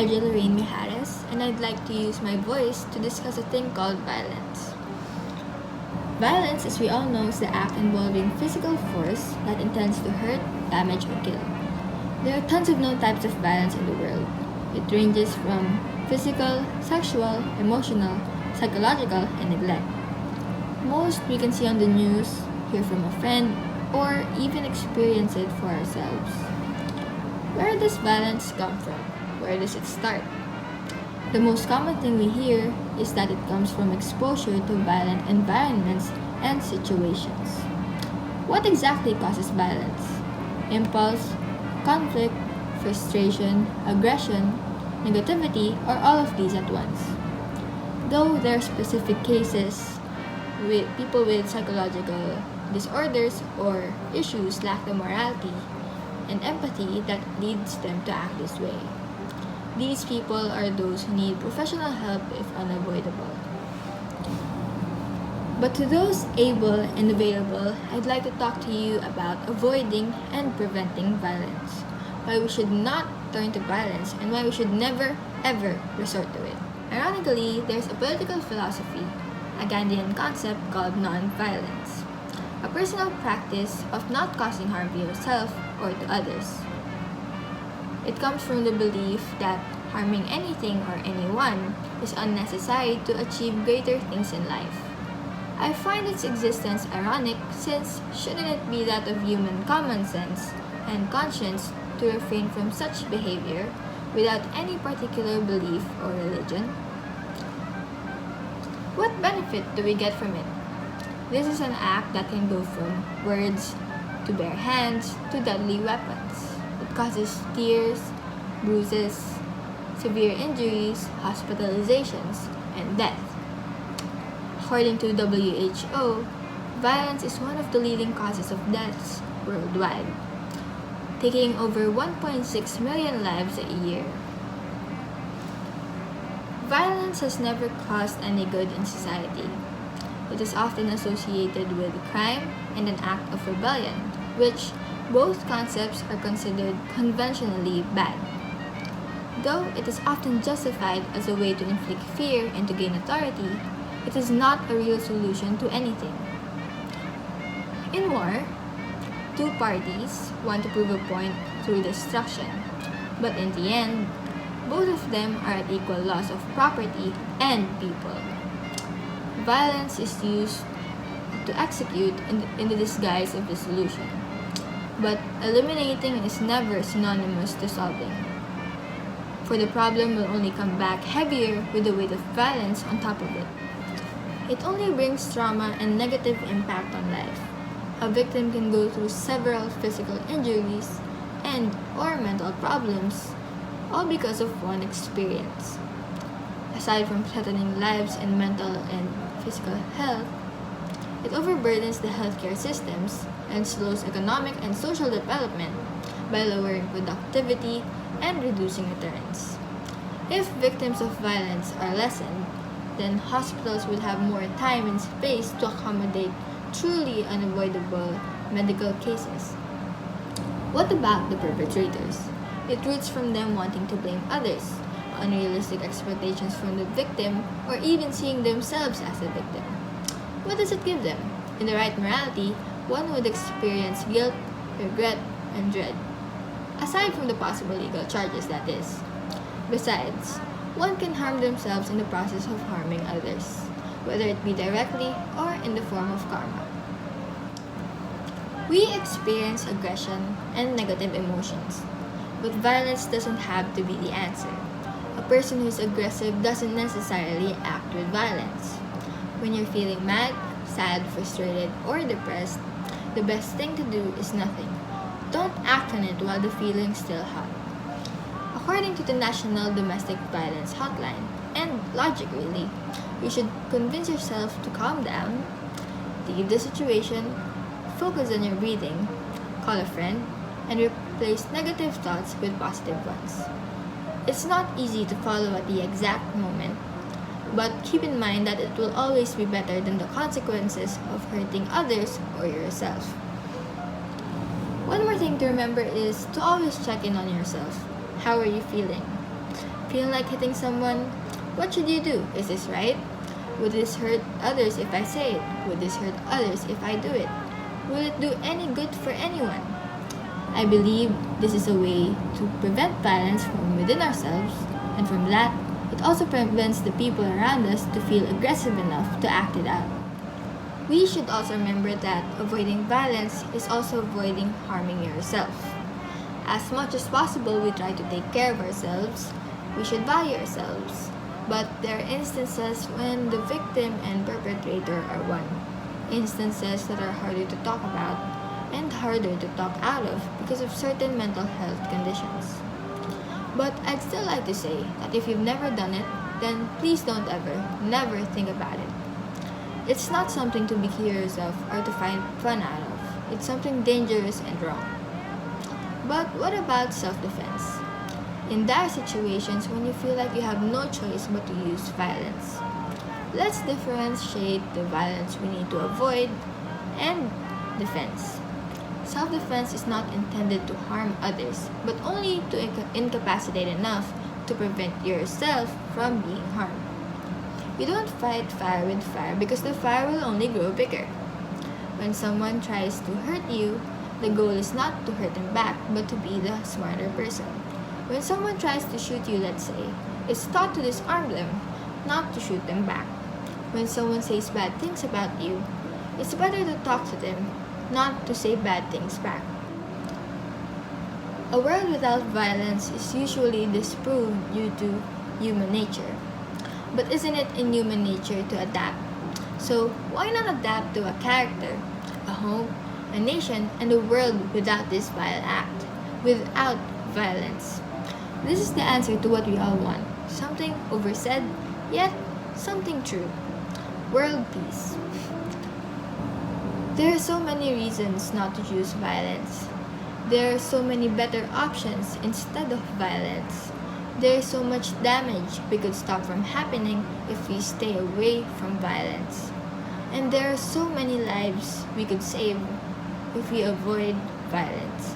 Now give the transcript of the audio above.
Elijah Lorraine Mijares, and I'd like to use my voice to discuss a thing called violence. Violence, as we all know, is the act involving physical force that intends to hurt, damage, or kill. There are tons of known types of violence in the world. It ranges from physical, sexual, emotional, psychological, and neglect. Most we can see on the news, hear from a friend, or even experience it for ourselves. Where does violence come from? Where does it start? The most common thing we hear is that it comes from exposure to violent environments and situations. What exactly causes violence? Impulse, conflict, frustration, aggression, negativity, or all of these at once. Though there are specific cases with people with psychological disorders or issues lack the morality and empathy that leads them to act this way. These people are those who need professional help if unavoidable. But to those able and available, I'd like to talk to you about avoiding and preventing violence, why we should not turn to violence, and why we should never, ever resort to it. Ironically, there's a political philosophy, a Gandhian concept called non-violence, a personal practice of not causing harm to yourself or to others. It comes from the belief that harming anything or anyone is unnecessary to achieve greater things in life. I find its existence ironic since shouldn't it be that of human common sense and conscience to refrain from such behavior without any particular belief or religion? What benefit do we get from it? This is an act that can go from words to bare hands to deadly weapons. It causes tears, bruises, severe injuries, hospitalizations, and death. According to WHO, violence is one of the leading causes of deaths worldwide, taking over 1.6 million lives a year. Violence has never caused any good in society. It is often associated with crime and an act of rebellion, which both concepts are considered conventionally bad. Though it is often justified as a way to inflict fear and to gain authority, it is not a real solution to anything. In war, two parties want to prove a point through destruction, but in the end, both of them are at equal loss of property and people. Violence is used to execute in the disguise of the solution, but eliminating is never synonymous to solving, for the problem will only come back heavier with the weight of violence on top of it. It only brings trauma and negative impact on life. A victim can go through several physical injuries and or mental problems, all because of one experience. Aside from threatening lives and mental and physical health, it overburdens the healthcare systems and slows economic and social development by lowering productivity and reducing returns. If victims of violence are lessened, then hospitals will have more time and space to accommodate truly unavoidable medical cases. What about the perpetrators? It roots from them wanting to blame others, unrealistic expectations from the victim, or even seeing themselves as a victim. What does it give them? In the right morality, one would experience guilt, regret, and dread. Aside from the possible legal charges, that is. Besides, one can harm themselves in the process of harming others, whether it be directly or in the form of karma. We experience aggression and negative emotions, but violence doesn't have to be the answer. A person who is aggressive doesn't necessarily act with violence. When you're feeling mad, sad, frustrated, or depressed, the best thing to do is nothing. Don't act on it while the feeling's still hot. According to the National Domestic Violence Hotline, and logic really, you should convince yourself to calm down, leave the situation, focus on your breathing, call a friend, and replace negative thoughts with positive ones. It's not easy to follow at the exact moment, but keep in mind that it will always be better than the consequences of hurting others or yourself. One more thing to remember is to always check in on yourself. How are you feeling? feeling like hitting someone? What should you do? Is this right? Would this hurt others if I say it? Would this hurt others if I do it? Will it do any good for anyone? I believe this is a way to prevent violence from within ourselves, and from that, it also prevents the people around us to feel aggressive enough to act it out. We should also remember that avoiding violence is also avoiding harming yourself. As much as possible, we try to take care of ourselves. We should value ourselves. But there are instances when the victim and perpetrator are one. Instances that are harder to talk about and harder to talk out of because of certain mental health conditions. But I'd still like to say that if you've never done it, then please don't ever, never think about it. It's not something to be curious of or to find fun out of. It's something dangerous and wrong. But what about self-defense? In dire situations when you feel like you have no choice but to use violence. Let's differentiate the violence we need to avoid and defense. Self-defense is not intended to harm others, but only to incapacitate enough to prevent yourself from being harmed. You don't fight fire with fire because the fire will only grow bigger. When someone tries to hurt you, the goal is not to hurt them back, but to be the smarter person. When someone tries to shoot you, let's say, it's thought to disarm them, not to shoot them back. When someone says bad things about you, it's better to talk to them, not to say bad things back. A world without violence is usually disproved due to human nature. But isn't it in human nature to adapt? So why not adapt to a character, a home, a nation, and a world without this vile act, without violence? This is the answer to what we all want. Something oversaid, yet something true. World peace. There are so many reasons not to use violence. There are so many better options instead of violence. There is so much damage we could stop from happening if we stay away from violence. And there are so many lives we could save if we avoid violence.